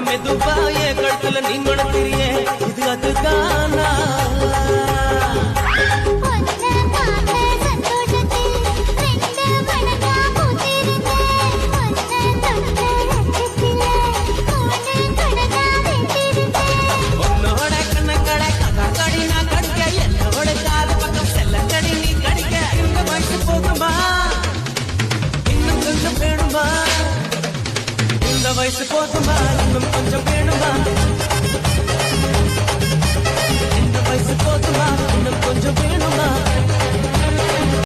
மெதுவா என் கழுத்துல நீ மணக்கிறியே இது அதுதானா உன்னோட கண்ணக்கடை கடி நான் கடிக்க என்னோட காது பக்கம் செல்லக்கடி நீ கடிக்க இந்த வயசு போகுமா இன்னும் கொஞ்சம் வேணுமா இந்த வயசு போகுமா இன்னும் கொஞ்சம் வேணுமா